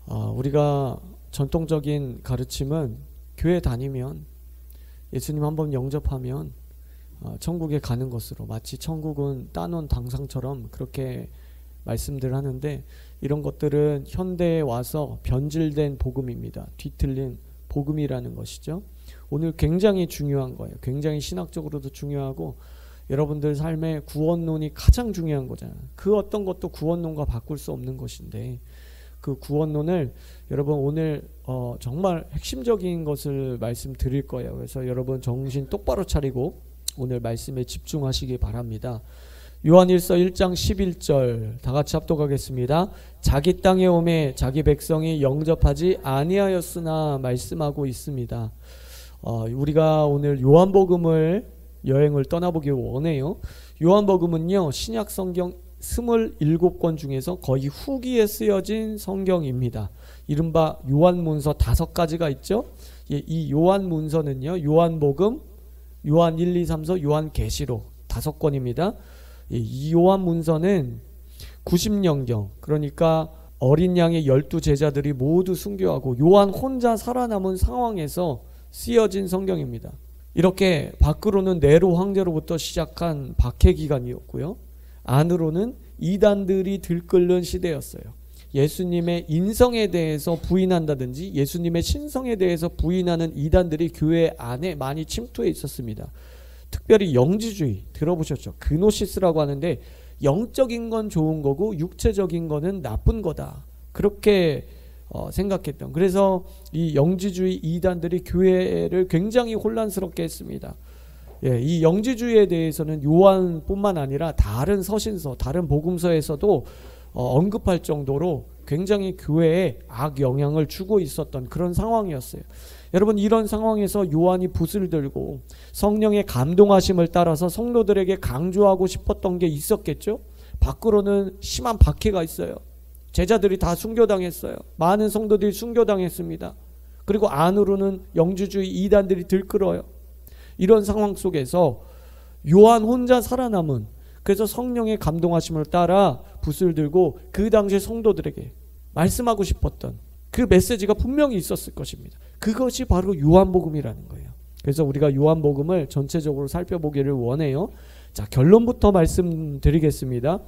우리가 전통적인 가르침은 교회 다니면 예수님 한번 영접하면 천국에 가는 것으로, 마치 천국은 따놓은 당상처럼 그렇게 말씀들 하는데, 이런 것들은 현대에 와서 변질된 복음입니다. 뒤틀린 복음이라는 것이죠. 오늘 굉장히 중요한 거예요. 굉장히 신학적으로도 중요하고 여러분들 삶의 구원론이 가장 중요한 거잖아요. 그 어떤 것도 구원론과 바꿀 수 없는 것인데, 그 구원론을 여러분 오늘 정말 핵심적인 것을 말씀드릴 거예요. 그래서 여러분 정신 똑바로 차리고 오늘 말씀에 집중하시기 바랍니다. 요한일서 1장 11절 다 같이 합독하겠습니다. 자기 땅에 오매 자기 백성이 영접하지 아니하였으나 말씀하고 있습니다. 우리가 오늘 요한복음을 여행을 떠나보기 원해요. 요한복음은요, 신약 성경 27권 중에서 거의 후기에 쓰여진 성경입니다. 이른바 요한문서 5가지가 있죠. 이 요한문서는요, 요한복음, 요한 1, 2, 3서, 요한계시록 5권입니다. 이 요한문서는 90년경, 그러니까 어린 양의 12제자들이 모두 순교하고 요한 혼자 살아남은 상황에서 쓰여진 성경입니다. 이렇게 밖으로는 네로 황제로부터 시작한 박해 기간이었고요, 안으로는 이단들이 들끓는 시대였어요. 예수님의 인성에 대해서 부인한다든지 예수님의 신성에 대해서 부인하는 이단들이 교회 안에 많이 침투해 있었습니다. 특별히 영지주의 들어보셨죠? 그노시스라고 하는데, 영적인 건 좋은 거고 육체적인 거는 나쁜 거다, 그렇게 생각했던, 그래서 이 영지주의 이단들이 교회를 굉장히 혼란스럽게 했습니다. 이 영지주의에 대해서는 요한뿐만 아니라 다른 서신서, 다른 복음서에서도 언급할 정도로 굉장히 교회에 악영향을 주고 있었던 그런 상황이었어요. 여러분, 이런 상황에서 요한이 붓을 들고 성령의 감동하심을 따라서 성도들에게 강조하고 싶었던 게 있었겠죠. 밖으로는 심한 박해가 있어요. 제자들이 다 순교당했어요. 많은 성도들이 순교당했습니다. 그리고 안으로는 영지주의 이단들이 들끓어요. 이런 상황 속에서 요한 혼자 살아남은, 그래서 성령의 감동하심을 따라 붓을 들고 그 당시 성도들에게 말씀하고 싶었던 그 메시지가 분명히 있었을 것입니다. 그것이 바로 요한복음이라는 거예요. 그래서 우리가 요한복음을 전체적으로 살펴보기를 원해요. 자, 결론부터 말씀드리겠습니다.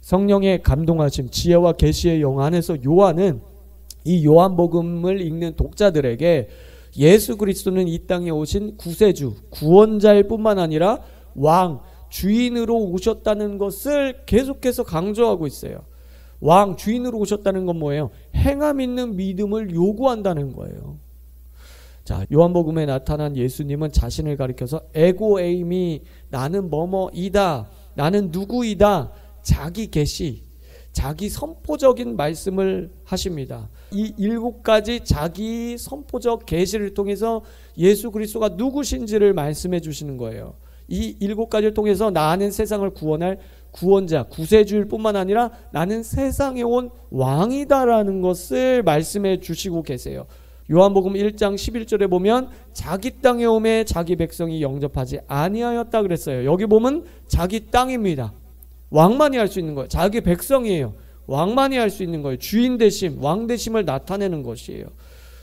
성령의 감동하심, 지혜와 계시의 영 안에서 요한은 이 요한복음을 읽는 독자들에게 예수 그리스도는 이 땅에 오신 구세주, 구원자일 뿐만 아니라 왕, 주인으로 오셨다는 것을 계속해서 강조하고 있어요. 왕, 주인으로 오셨다는 건 뭐예요? 행함 있는 믿음을 요구한다는 거예요. 자, 요한복음에 나타난 예수님은 자신을 가리켜서 에고에이미, 나는 뭐뭐이다, 나는 누구이다, 자기 계시, 자기 선포적인 말씀을 하십니다. 이 7가지 자기 선포적 계시를 통해서 예수 그리스도가 누구신지를 말씀해 주시는 거예요. 이 7가지를 통해서 나는 세상을 구원할 구원자, 구세주일 뿐만 아니라 나는 세상에 온 왕이다라는 것을 말씀해 주시고 계세요. 요한복음 1장 11절에 보면 자기 땅에 오매 자기 백성이 영접하지 아니하였다 그랬어요. 여기 보면 자기 땅입니다. 왕만이 할 수 있는 거예요. 자기 백성이에요. 왕만이 할 수 있는 거예요. 주인 되심, 왕 되심을 나타내는 것이에요.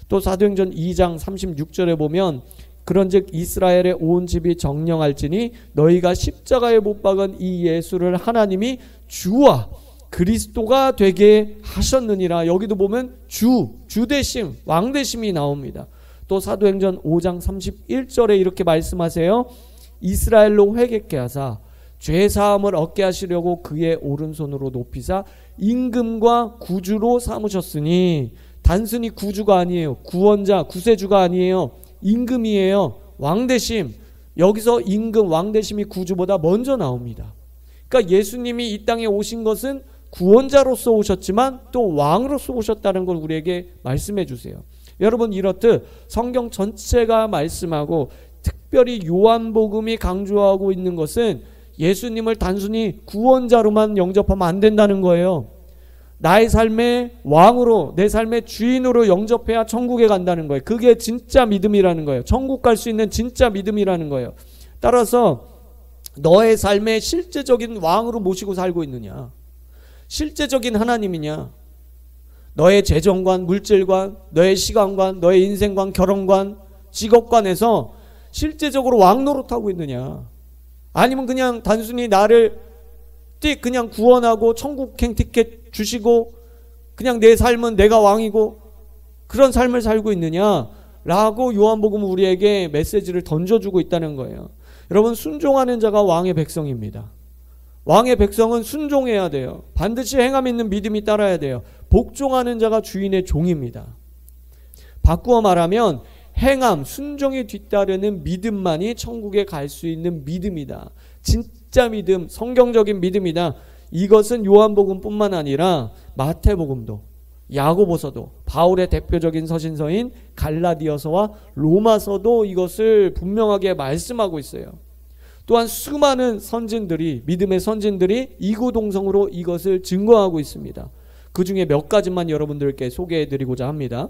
또 사도행전 2장 36절에 보면 그런즉 이스라엘의 온 집이 정령할지니 너희가 십자가에 못 박은 이 예수를 하나님이 주와 그리스도가 되게 하셨느니라. 여기도 보면 주 되심, 왕 되심이 나옵니다. 또 사도행전 5장 31절에 이렇게 말씀하세요. 이스라엘로 회개케 하사 죄사함을 얻게 하시려고 그의 오른손으로 높이사 임금과 구주로 삼으셨으니, 단순히 구주가 아니에요. 구원자, 구세주가 아니에요. 임금이에요. 왕대심. 여기서 임금, 왕대심이 구주보다 먼저 나옵니다. 그러니까 예수님이 이 땅에 오신 것은 구원자로서 오셨지만 또 왕으로서 오셨다는 걸 우리에게 말씀해 주세요. 여러분, 이렇듯 성경 전체가 말씀하고 특별히 요한복음이 강조하고 있는 것은 예수님을 단순히 구원자로만 영접하면 안 된다는 거예요. 나의 삶의 왕으로, 내 삶의 주인으로 영접해야 천국에 간다는 거예요. 그게 진짜 믿음이라는 거예요. 천국 갈 수 있는 진짜 믿음이라는 거예요. 따라서 너의 삶의 실제적인 왕으로 모시고 살고 있느냐, 실제적인 하나님이냐, 너의 재정관, 물질관, 너의 시간관, 너의 인생관, 결혼관, 직업관에서 실제적으로 왕노릇하고 있느냐? 아니면 그냥 단순히 나를 그냥 구원하고 천국행 티켓 주시고 그냥 내 삶은 내가 왕이고 그런 삶을 살고 있느냐? 라고 요한복음은 우리에게 메시지를 던져주고 있다는 거예요. 여러분, 순종하는 자가 왕의 백성입니다. 왕의 백성은 순종해야 돼요. 반드시 행함 있는 믿음이 따라야 돼요. 복종하는 자가 주인의 종입니다. 바꾸어 말하면 행함, 순종에 뒤따르는 믿음만이 천국에 갈 수 있는 믿음이다. 진짜 믿음, 성경적인 믿음이다. 이것은 요한복음뿐만 아니라 마태복음도, 야고보서도, 바울의 대표적인 서신서인 갈라디아서와 로마서도 이것을 분명하게 말씀하고 있어요. 또한 수많은 선진들이, 믿음의 선진들이 이구동성으로 이것을 증거하고 있습니다. 그 중에 몇 가지만 여러분들께 소개해드리고자 합니다.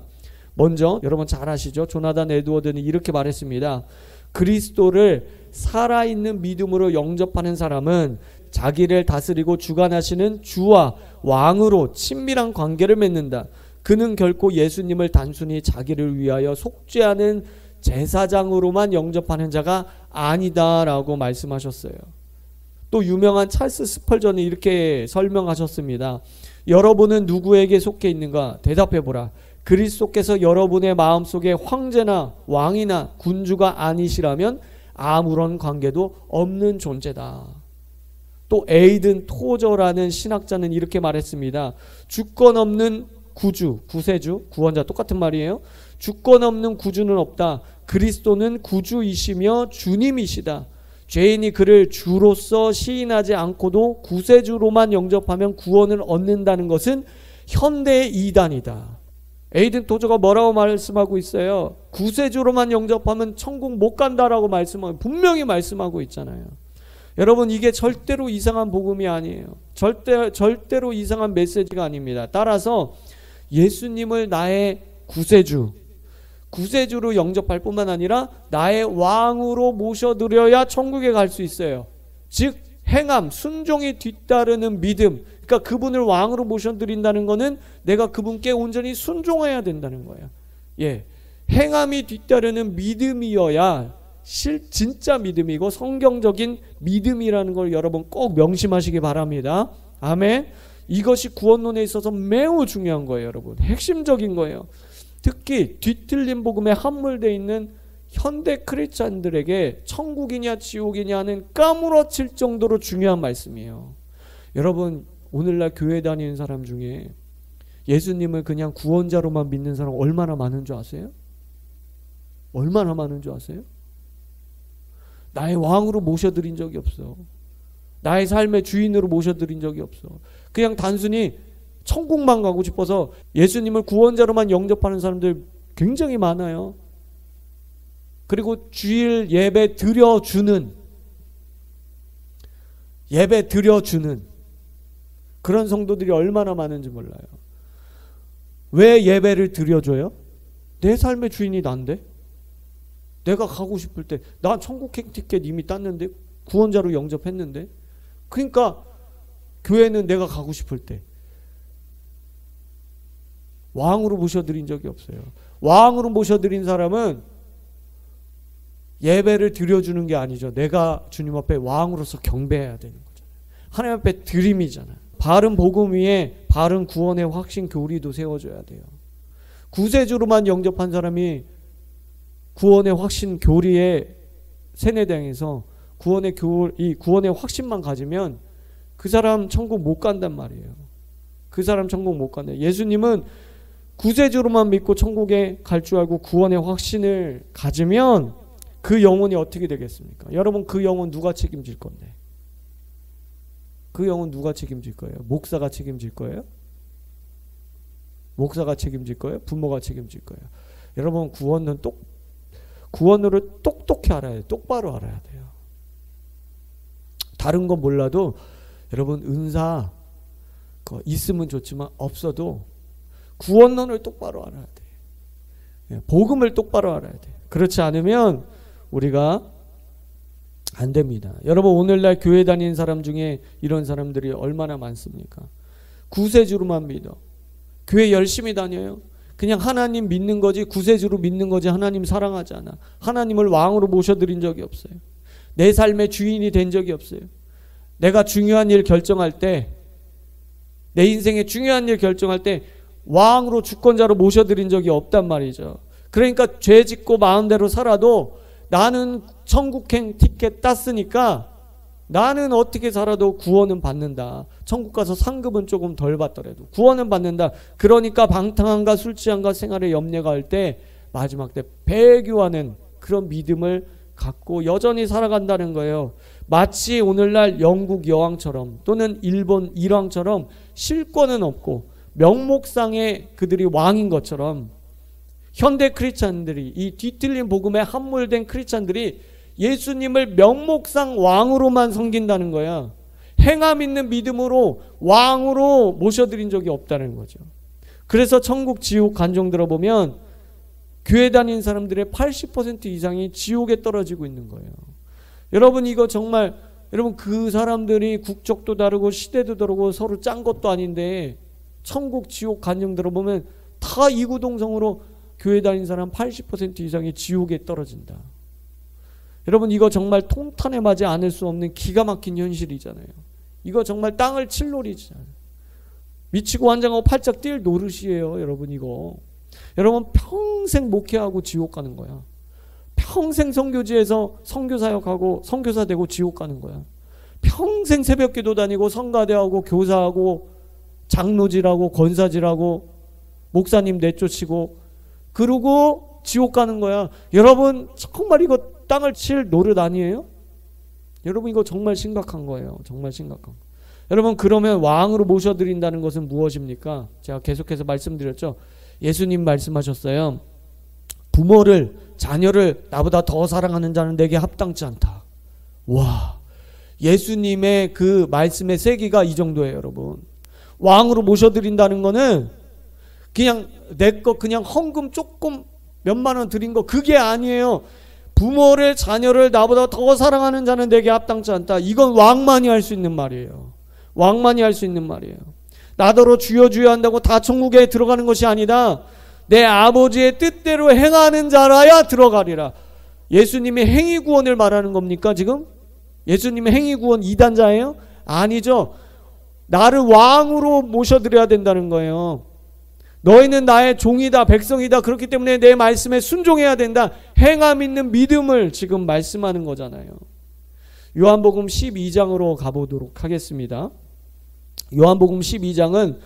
먼저 여러분 잘 아시죠? 조나단 에드워드는 이렇게 말했습니다. 그리스도를 살아있는 믿음으로 영접하는 사람은 자기를 다스리고 주관하시는 주와 왕으로 친밀한 관계를 맺는다. 그는 결코 예수님을 단순히 자기를 위하여 속죄하는 제사장으로만 영접하는 자가 아니다라고 말씀하셨어요. 또 유명한 찰스 스펄전이 이렇게 설명하셨습니다. 여러분은 누구에게 속해 있는가? 대답해보라. 그리스도께서 여러분의 마음속에 황제나 왕이나 군주가 아니시라면 아무런 관계도 없는 존재다. 또 에이든 토저라는 신학자는 이렇게 말했습니다. 주권 없는 구주, 구세주, 구원자 똑같은 말이에요. 주권 없는 구주는 없다. 그리스도는 구주이시며 주님이시다. 죄인이 그를 주로서 시인하지 않고도 구세주로만 영접하면 구원을 얻는다는 것은 현대의 이단이다. 에이든 토저가 뭐라고 말씀하고 있어요? 구세주로만 영접하면 천국 못 간다라고 분명히 말씀하고 있잖아요. 여러분, 이게 절대로 이상한 복음이 아니에요. 절대로 이상한 메시지가 아닙니다. 따라서 예수님을 나의 구세주로 영접할 뿐만 아니라 나의 왕으로 모셔드려야 천국에 갈 수 있어요. 즉 행함, 순종이 뒤따르는 믿음. 그러니까 그분을 왕으로 모셔드린다는 것은 내가 그분께 온전히 순종해야 된다는 거예요. 예, 행함이 뒤따르는 믿음이어야 진짜 믿음이고 성경적인 믿음이라는 걸 여러분 꼭 명심하시기 바랍니다. 아멘. 이것이 구원론에 있어서 매우 중요한 거예요, 여러분. 핵심적인 거예요. 특히 뒤틀린 복음에 함몰되어 있는 현대 크리스찬들에게 천국이냐 지옥이냐는 까무러칠 정도로 중요한 말씀이에요. 여러분, 오늘날 교회 다니는 사람 중에 예수님을 그냥 구원자로만 믿는 사람 얼마나 많은 줄 아세요? 얼마나 많은 줄 아세요? 나의 왕으로 모셔드린 적이 없어. 나의 삶의 주인으로 모셔드린 적이 없어. 그냥 단순히 천국만 가고 싶어서 예수님을 구원자로만 영접하는 사람들 굉장히 많아요. 그리고 주일 예배 드려주는 그런 성도들이 얼마나 많은지 몰라요. 왜 예배를 드려줘요? 내 삶의 주인이 난데? 내가 가고 싶을 때, 나 천국행 티켓 이미 땄는데, 구원자로 영접했는데, 그러니까 교회는 내가 가고 싶을 때 왕으로 모셔드린 적이 없어요. 왕으로 모셔드린 사람은 예배를 드려주는 게 아니죠. 내가 주님 앞에 왕으로서 경배해야 되는 거잖아요. 하나님 앞에 드림이잖아요. 바른 복음 위에 바른 구원의 확신 교리도 세워줘야 돼요. 구세주로만 영접한 사람이 구원의 확신 교리에 세뇌당해서 구원의 확신만 가지면 그 사람 천국 못 간단 말이에요. 그 사람 천국 못 간다. 예수님은 구세주로만 믿고 천국에 갈 줄 알고 구원의 확신을 가지면 그 영혼이 어떻게 되겠습니까? 여러분, 그 영혼 누가 책임질 건데? 그 영혼 누가 책임질 거예요? 목사가 책임질 거예요? 목사가 책임질 거예요? 부모가 책임질 거예요? 여러분, 구원으로 똑똑히 알아야 돼요. 똑바로 알아야 돼요. 다른 건 몰라도 여러분, 은사 있으면 좋지만 없어도 구원론을 똑바로 알아야 돼요. 복음을 똑바로 알아야 돼요. 그렇지 않으면 우리가 안 됩니다. 여러분, 오늘날 교회 다니는 사람 중에 이런 사람들이 얼마나 많습니까? 구세주로만 믿어. 교회 열심히 다녀요. 그냥 하나님 믿는 거지, 구세주로 믿는 거지, 하나님 사랑하지 않아. 하나님을 왕으로 모셔드린 적이 없어요. 내 삶의 주인이 된 적이 없어요. 내가 중요한 일 결정할 때, 내 인생의 중요한 일 결정할 때 왕으로 주권자로 모셔드린 적이 없단 말이죠. 그러니까 죄 짓고 마음대로 살아도 나는 천국행 티켓 땄으니까 나는 어떻게 살아도 구원은 받는다. 천국 가서 상급은 조금 덜 받더라도 구원은 받는다. 그러니까 방탕함과 술 취함과 생활에 염려가 할 때 마지막 때 배교하는 그런 믿음을 갖고 여전히 살아간다는 거예요. 마치 오늘날 영국 여왕처럼 또는 일본 일왕처럼 실권은 없고 명목상의 그들이 왕인 것처럼 현대 크리스찬들이, 이 뒤틀린 복음에 함몰된 크리스찬들이 예수님을 명목상 왕으로만 섬긴다는 거야. 행함 있는 믿음으로 왕으로 모셔드린 적이 없다는 거죠. 그래서 천국 지옥 간증 들어보면 교회 다니는 사람들의 80% 이상이 지옥에 떨어지고 있는 거예요. 여러분 이거 정말, 여러분 그 사람들이 국적도 다르고 시대도 다르고 서로 짠 것도 아닌데 천국 지옥 간증 들어보면 다 이구동성으로 교회 다니는 사람 80% 이상이 지옥에 떨어진다. 여러분 이거 정말 통탄에 맞지 않을 수 없는 기가 막힌 현실이잖아요. 이거 정말 땅을 칠 노리잖아요. 미치고 환장하고 팔짝 뛸 노릇이에요. 여러분 이거. 여러분 평생 목회하고 지옥 가는 거야. 평생 선교지에서 선교사역하고 선교사 되고 지옥 가는 거야. 평생 새벽기도 다니고 성가대하고 교사하고 장로질하고 권사질하고 목사님 내쫓이고 그러고 지옥 가는 거야. 여러분 정말 이거 땅을 칠 노릇 아니에요? 여러분 이거 정말 심각한 거예요. 정말 심각한 거. 여러분 그러면 왕으로 모셔드린다는 것은 무엇입니까? 제가 계속해서 말씀드렸죠. 예수님 말씀하셨어요. 부모를, 자녀를 나보다 더 사랑하는 자는 내게 합당치 않다. 와, 예수님의 그 말씀의 세기가 이 정도예요. 여러분 왕으로 모셔드린다는 거는 그냥 내 거 그냥 헌금 조금 몇만 원 드린 거 그게 아니에요. 부모를, 자녀를 나보다 더 사랑하는 자는 내게 합당치 않다. 이건 왕만이 할 수 있는 말이에요. 왕만이 할 수 있는 말이에요. 나더러 주여 주여 한다고 다 천국에 들어가는 것이 아니다. 내 아버지의 뜻대로 행하는 자라야 들어가리라. 예수님이 행위구원을 말하는 겁니까 지금? 예수님의 행위구원 2단자예요? 아니죠. 나를 왕으로 모셔드려야 된다는 거예요. 너희는 나의 종이다, 백성이다. 그렇기 때문에 내 말씀에 순종해야 된다. 행함 있는 믿음을 지금 말씀하는 거잖아요. 요한복음 12장으로 가보도록 하겠습니다. 요한복음 12장은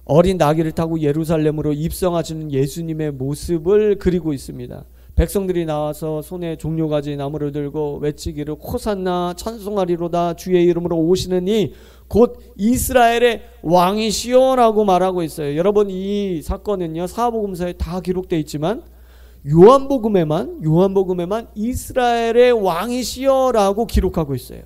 어린 나귀를 타고 예루살렘으로 입성하시는 예수님의 모습을 그리고 있습니다. 백성들이 나와서 손에 종려가지 나무를 들고 외치기를 호산나 찬송하리로다 주의 이름으로 오시는 이 곧 이스라엘의 왕이시여라고 말하고 있어요. 여러분 이 사건은요 사복음서에 다 기록되어 있지만 요한복음에만 이스라엘의 왕이시여라고 기록하고 있어요.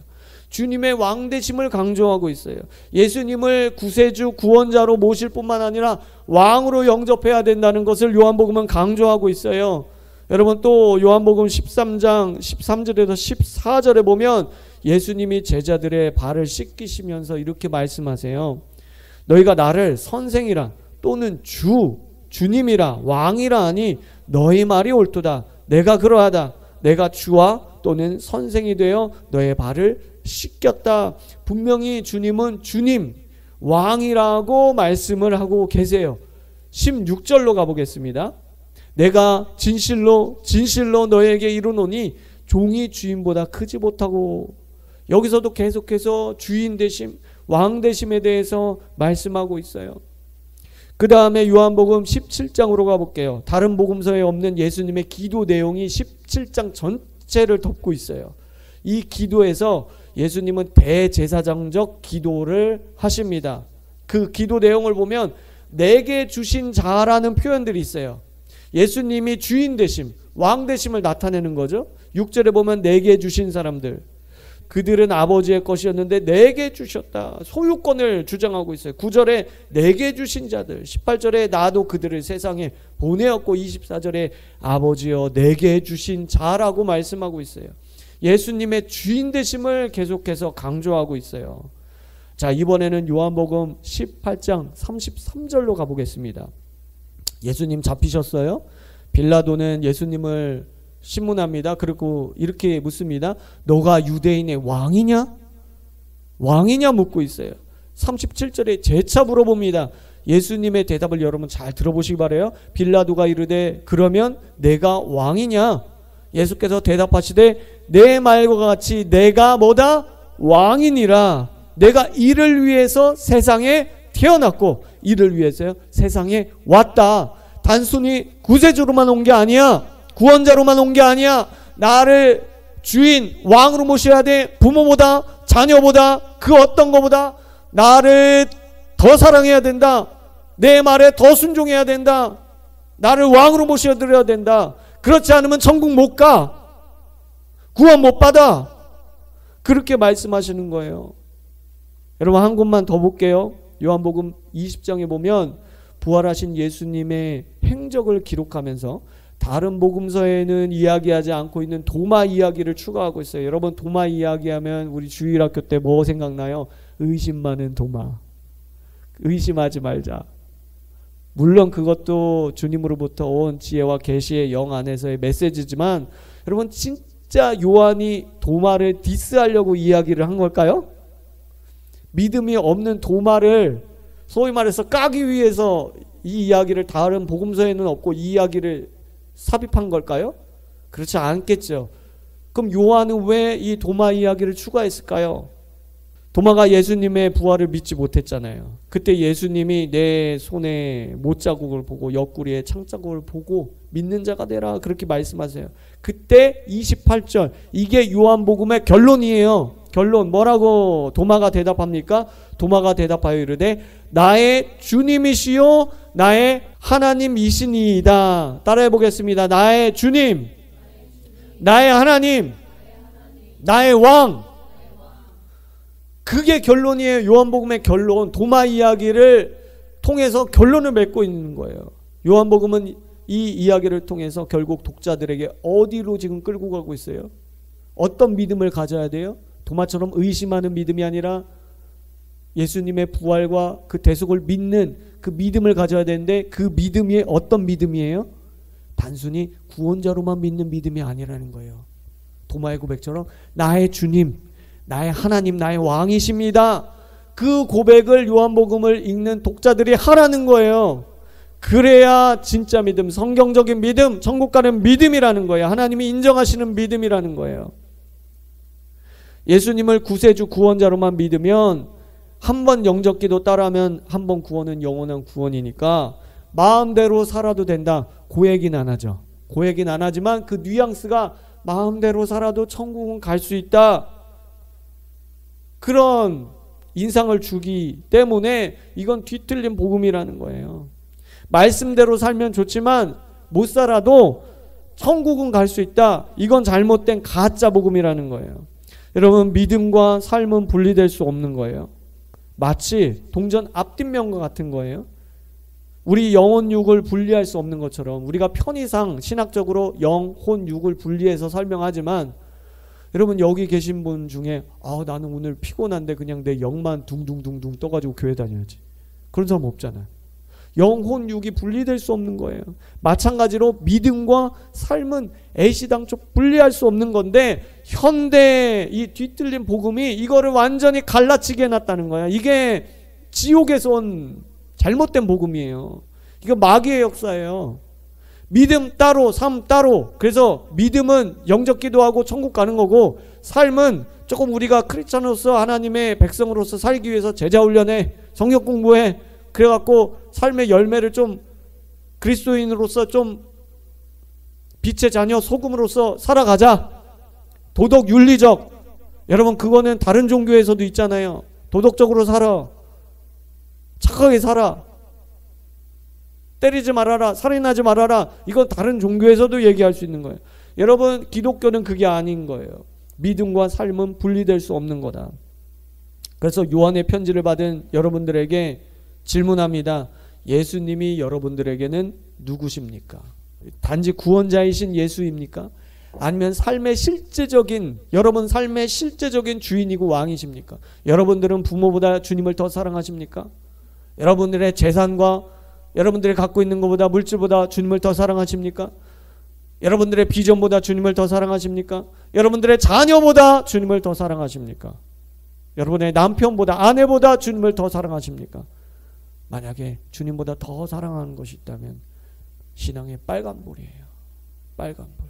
주님의 왕되심을 강조하고 있어요. 예수님을 구세주 구원자로 모실 뿐만 아니라 왕으로 영접해야 된다는 것을 요한복음은 강조하고 있어요. 여러분 또 요한복음 13장 13절에서 14절에 보면 예수님이 제자들의 발을 씻기시면서 이렇게 말씀하세요. 너희가 나를 선생이라 또는 주님이라 왕이라 하니 너희 말이 옳도다. 내가 그러하다. 내가 주와 또는 선생이 되어 너의 발을 씻겼다. 분명히 주님은 주님, 왕이라고 말씀을 하고 계세요. 16절로 가보겠습니다. 내가 진실로 너에게 이르노니 종이 주인보다 크지 못하고. 여기서도 계속해서 주인 되심, 왕 되심에 대해서 말씀하고 있어요. 그 다음에 요한복음 17장으로 가볼게요. 다른 복음서에 없는 예수님의 기도 내용이 17장 전체를 덮고 있어요. 이 기도에서 예수님은 대제사장적 기도를 하십니다. 그 기도 내용을 보면 내게 주신 자라는 표현들이 있어요. 예수님이 주인 되심, 왕 되심을 나타내는 거죠. 6절에 보면 내게 주신 사람들, 그들은 아버지의 것이었는데 내게 주셨다. 소유권을 주장하고 있어요. 9절에 내게 주신 자들, 18절에 나도 그들을 세상에 보내었고 24절에 아버지여 내게 주신 자라고 말씀하고 있어요. 예수님의 주인 되심을 계속해서 강조하고 있어요. 자, 이번에는 요한복음 18장 33절로 가보겠습니다. 예수님 잡히셨어요. 빌라도는 예수님을 신문합니다. 그리고 이렇게 묻습니다. 너가 유대인의 왕이냐? 왕이냐 묻고 있어요. 37절에 재차 물어봅니다. 예수님의 대답을 여러분 잘 들어보시기 바라요. 빌라도가 이르되 그러면 내가 왕이냐? 예수께서 대답하시되 내 말과 같이 내가 뭐다? 왕이니라. 내가 이를 위해서 세상에 태어났고 이를 위해서요 세상에 왔다. 단순히 구세주로만 온 게 아니야. 구원자로만 온 게 아니야. 나를 주인 왕으로 모셔야 돼. 부모보다 자녀보다 그 어떤 것보다 나를 더 사랑해야 된다. 내 말에 더 순종해야 된다. 나를 왕으로 모셔드려야 된다. 그렇지 않으면 천국 못 가. 구원 못 받아. 그렇게 말씀하시는 거예요. 여러분 한 곳만 더 볼게요. 요한복음 20장에 보면 부활하신 예수님의 행적을 기록하면서 다른 복음서에는 이야기하지 않고 있는 도마 이야기를 추가하고 있어요. 여러분 도마 이야기하면 우리 주일학교 때 뭐 생각나요? 의심 많은 도마. 의심하지 말자. 물론 그것도 주님으로부터 온 지혜와 계시의 영 안에서의 메시지지만 여러분 진짜 요한이 도마를 디스하려고 이야기를 한 걸까요? 믿음이 없는 도마를 소위 말해서 까기 위해서 이 이야기를 다른 복음서에는 없고 이 이야기를 삽입한 걸까요? 그렇지 않겠죠. 그럼 요한은 왜 이 도마 이야기를 추가했을까요? 도마가 예수님의 부활을 믿지 못했잖아요. 그때 예수님이 내 손에 못자국을 보고 옆구리에 창자국을 보고 믿는 자가 되라 그렇게 말씀하세요. 그때 28절 이게 요한복음의 결론이에요. 결론 뭐라고 도마가 대답합니까? 도마가 대답하여 이르되 나의 주님이시요 나의 하나님이시니이다. 따라해 보겠습니다. 나의 주님, 나의 하나님, 나의 왕. 그게 결론이에요. 요한복음의 결론. 도마 이야기를 통해서 결론을 맺고 있는 거예요. 요한복음은 이 이야기를 통해서 결국 독자들에게 어디로 지금 끌고 가고 있어요? 어떤 믿음을 가져야 돼요? 도마처럼 의심하는 믿음이 아니라 예수님의 부활과 그 대속을 믿는 그 믿음을 가져야 되는데 그 믿음이 어떤 믿음이에요? 단순히 구원자로만 믿는 믿음이 아니라는 거예요. 도마의 고백처럼 나의 주님, 나의 하나님, 나의 왕이십니다. 그 고백을 요한복음을 읽는 독자들이 하라는 거예요. 그래야 진짜 믿음, 성경적인 믿음, 천국 가는 믿음이라는 거예요. 하나님이 인정하시는 믿음이라는 거예요. 예수님을 구세주 구원자로만 믿으면 한 번 영접기도 따라하면 한 번 구원은 영원한 구원이니까 마음대로 살아도 된다. 그 얘기는 안 하죠. 그 얘기는 안 하지만 그 뉘앙스가 마음대로 살아도 천국은 갈 수 있다. 그런 인상을 주기 때문에 이건 뒤틀린 복음이라는 거예요. 말씀대로 살면 좋지만 못 살아도 천국은 갈 수 있다. 이건 잘못된 가짜 복음이라는 거예요. 여러분 믿음과 삶은 분리될 수 없는 거예요. 마치 동전 앞뒷면과 같은 거예요. 우리 영혼 육을 분리할 수 없는 것처럼 우리가 편의상 신학적으로 영, 혼, 육을 분리해서 설명하지만 여러분 여기 계신 분 중에 나는 오늘 피곤한데 그냥 내 영만 둥둥둥둥 떠가지고 교회 다녀야지. 그런 사람 없잖아요. 영혼 육이 분리될 수 없는 거예요. 마찬가지로 믿음과 삶은 애시당초 분리할 수 없는 건데 현대 이 뒤틀린 복음이 이거를 완전히 갈라치게 해놨다는 거야. 이게 지옥에서 온 잘못된 복음이에요. 이거 마귀의 역사예요. 믿음 따로 삶 따로. 그래서 믿음은 영접 기도하고 천국 가는 거고 삶은 조금 우리가 크리스찬으로서 하나님의 백성으로서 살기 위해서 제자 훈련해 성경 공부해 그래갖고 삶의 열매를 좀 그리스도인으로서 좀 빛의 자녀 소금으로서 살아가자. 도덕 윤리적 여러분 그거는 다른 종교에서도 있잖아요. 도덕적으로 살아. 착하게 살아. 때리지 말아라. 살인하지 말아라. 이건 다른 종교에서도 얘기할 수 있는 거예요. 여러분 기독교는 그게 아닌 거예요. 믿음과 삶은 분리될 수 없는 거다. 그래서 요한의 편지를 받은 여러분들에게 질문합니다. 예수님이 여러분들에게는 누구십니까? 단지 구원자이신 예수입니까? 아니면 삶의 실제적인, 여러분 삶의 실제적인 주인이고 왕이십니까? 여러분들은 부모보다 주님을 더 사랑하십니까? 여러분들의 재산과 여러분들이 갖고 있는 것보다, 물질보다 주님을 더 사랑하십니까? 여러분들의 비전보다 주님을 더 사랑하십니까? 여러분들의 자녀보다 주님을 더 사랑하십니까? 여러분의 남편보다, 아내보다 주님을 더 사랑하십니까? 만약에 주님보다 더 사랑하는 것이 있다면 신앙의 빨간불이에요. 빨간불.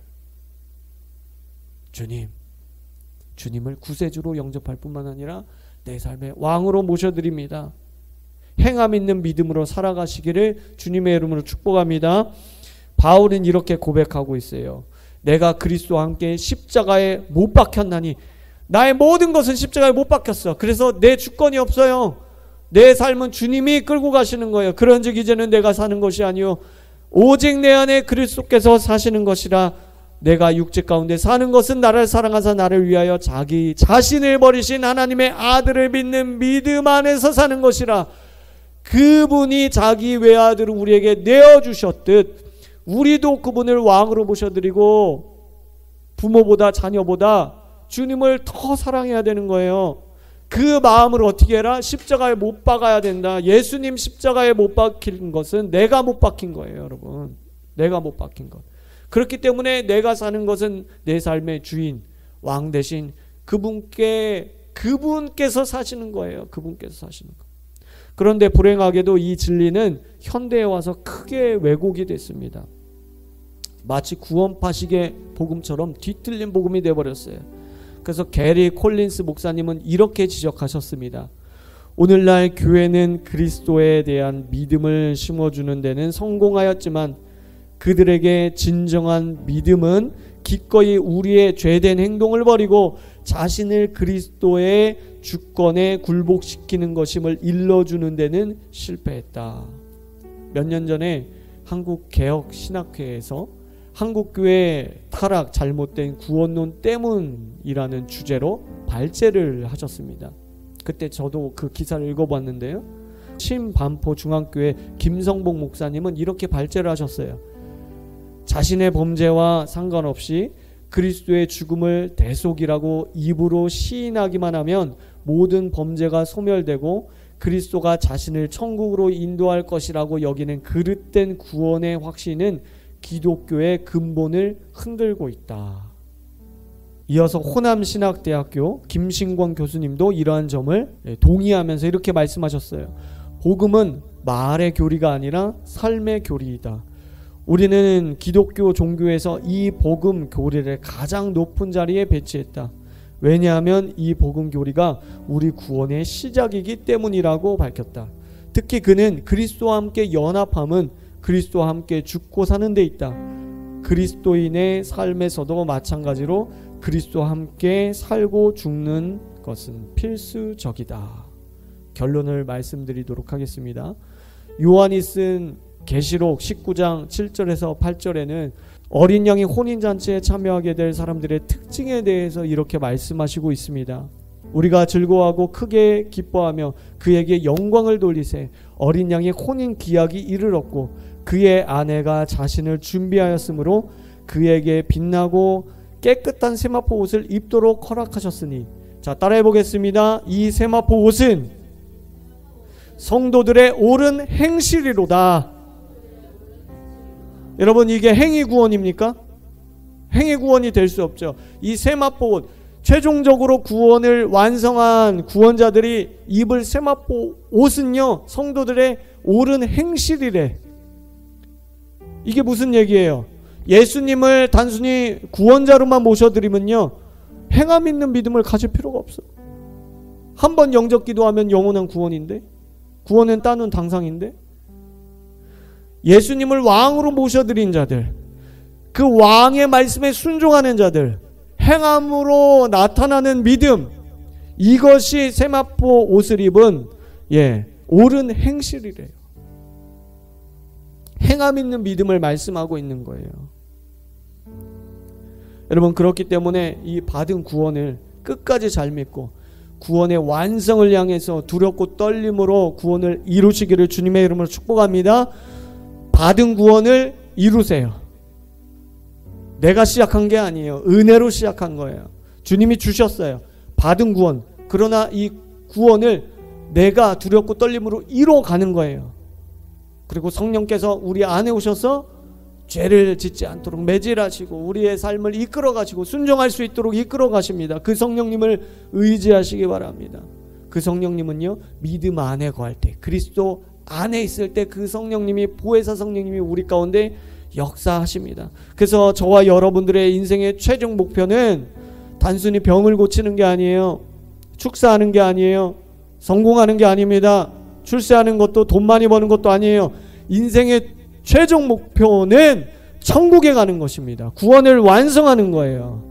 주님을 구세주로 영접할 뿐만 아니라 내 삶의 왕으로 모셔드립니다. 행함 있는 믿음으로 살아가시기를 주님의 이름으로 축복합니다. 바울은 이렇게 고백하고 있어요. 내가 그리스도와 함께 십자가에 못 박혔나니, 나의 모든 것은 십자가에 못 박혔어. 그래서 내 주권이 없어요. 내 삶은 주님이 끌고 가시는 거예요. 그런즉 이제는 내가 사는 것이 아니요 오직 내 안에 그리스도께서 사시는 것이라. 내가 육체 가운데 사는 것은 나를 사랑하사 나를 위하여 자기 자신을 버리신 하나님의 아들을 믿는 믿음 안에서 사는 것이라. 그분이 자기 외아들을 우리에게 내어주셨듯 우리도 그분을 왕으로 모셔드리고 부모보다 자녀보다 주님을 더 사랑해야 되는 거예요. 그 마음을 어떻게 해라? 십자가에 못 박아야 된다. 예수님 십자가에 못 박힌 것은 내가 못 박힌 거예요, 여러분. 내가 못 박힌 것. 그렇기 때문에 내가 사는 것은 내 삶의 주인, 왕 대신 그분께서 사시는 거예요. 그분께서 사시는 거. 그런데 불행하게도 이 진리는 현대에 와서 크게 왜곡이 됐습니다. 마치 구원파식의 복음처럼 뒤틀린 복음이 되어버렸어요. 그래서 게리 콜린스 목사님은 이렇게 지적하셨습니다. 오늘날 교회는 그리스도에 대한 믿음을 심어주는 데는 성공하였지만 그들에게 진정한 믿음은 기꺼이 우리의 죄된 행동을 버리고 자신을 그리스도의 주권에 굴복시키는 것임을 일러주는 데는 실패했다. 몇 년 전에 한국개혁신학회에서 한국교회 타락, 잘못된 구원론 때문이라는 주제로 발제를 하셨습니다. 그때 저도 그 기사를 읽어봤는데요. 신반포 중앙교회 김성복 목사님은 이렇게 발제를 하셨어요. 자신의 범죄와 상관없이 그리스도의 죽음을 대속이라고 입으로 시인하기만 하면 모든 범죄가 소멸되고 그리스도가 자신을 천국으로 인도할 것이라고 여기는 그릇된 구원의 확신은 기독교의 근본을 흔들고 있다. 이어서 호남신학대학교 김신권 교수님도 이러한 점을 동의하면서 이렇게 말씀하셨어요. 복음은 말의 교리가 아니라 삶의 교리이다. 우리는 기독교 종교에서 이 복음 교리를 가장 높은 자리에 배치했다. 왜냐하면 이 복음 교리가 우리 구원의 시작이기 때문이라고 밝혔다. 특히 그는 그리스도와 함께 연합함은 그리스도와 함께 죽고 사는 데 있다. 그리스도인의 삶에서도 마찬가지로 그리스도와 함께 살고 죽는 것은 필수적이다. 결론을 말씀드리도록 하겠습니다. 요한이 쓴 계시록 19장 7절에서 8절에는 어린 양이 혼인잔치에 참여하게 될 사람들의 특징에 대해서 이렇게 말씀하시고 있습니다. 우리가 즐거워하고 크게 기뻐하며 그에게 영광을 돌리세. 어린 양의 혼인 기약이 이르렀고 그의 아내가 자신을 준비하였으므로 그에게 빛나고 깨끗한 세마포 옷을 입도록 허락하셨으니. 자, 따라해 보겠습니다. 이 세마포 옷은 성도들의 옳은 행실이로다. 여러분, 이게 행위 구원입니까? 행위 구원이 될 수 없죠. 이 세마포 옷, 최종적으로 구원을 완성한 구원자들이 입을 세마포 옷은요, 성도들의 옳은 행실이래. 이게 무슨 얘기예요? 예수님을 단순히 구원자로만 모셔드리면요, 행함 있는 믿음을 가질 필요가 없어. 한 번 영접 기도하면 영원한 구원인데, 구원은 따는 당상인데, 예수님을 왕으로 모셔드린 자들, 그 왕의 말씀에 순종하는 자들, 행함으로 나타나는 믿음, 이것이 세마포 옷을 입은 옳은 행실이래요. 행함 있는 믿음을 말씀하고 있는 거예요. 여러분, 그렇기 때문에 이 받은 구원을 끝까지 잘 믿고 구원의 완성을 향해서 두렵고 떨림으로 구원을 이루시기를 주님의 이름으로 축복합니다. 받은 구원을 이루세요. 내가 시작한 게 아니에요. 은혜로 시작한 거예요. 주님이 주셨어요. 받은 구원. 그러나 이 구원을 내가 두렵고 떨림으로 이뤄가는 거예요. 그리고 성령께서 우리 안에 오셔서 죄를 짓지 않도록 매질하시고 우리의 삶을 이끌어 가시고 순종할 수 있도록 이끌어 가십니다. 그 성령님을 의지하시기 바랍니다. 그 성령님은요, 믿음 안에 거할 때, 그리스도 안에 있을 때 그 성령님이, 보혜사 성령님이 우리 가운데 역사하십니다. 그래서 저와 여러분들의 인생의 최종 목표는 단순히 병을 고치는 게 아니에요. 축사하는 게 아니에요. 성공하는 게 아닙니다. 출세하는 것도, 돈 많이 버는 것도 아니에요. 인생의 최종 목표는 천국에 가는 것입니다. 구원을 완성하는 거예요.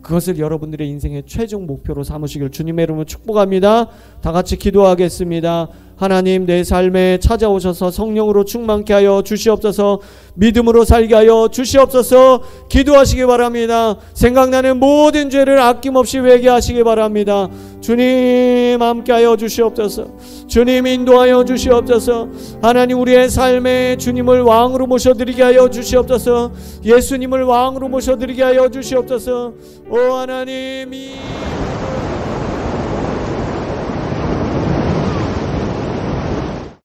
그것을 여러분들의 인생의 최종 목표로 삼으시길 주님의 이름으로 축복합니다. 다 같이 기도하겠습니다. 하나님, 내 삶에 찾아오셔서 성령으로 충만케 하여 주시옵소서. 믿음으로 살게 하여 주시옵소서. 기도하시기 바랍니다. 생각나는 모든 죄를 아낌없이 회개하시기 바랍니다. 주님 함께하여 주시옵소서. 주님 인도하여 주시옵소서. 하나님, 우리의 삶에 주님을 왕으로 모셔드리게 하여 주시옵소서. 예수님을 왕으로 모셔드리게 하여 주시옵소서. 오 하나님, 이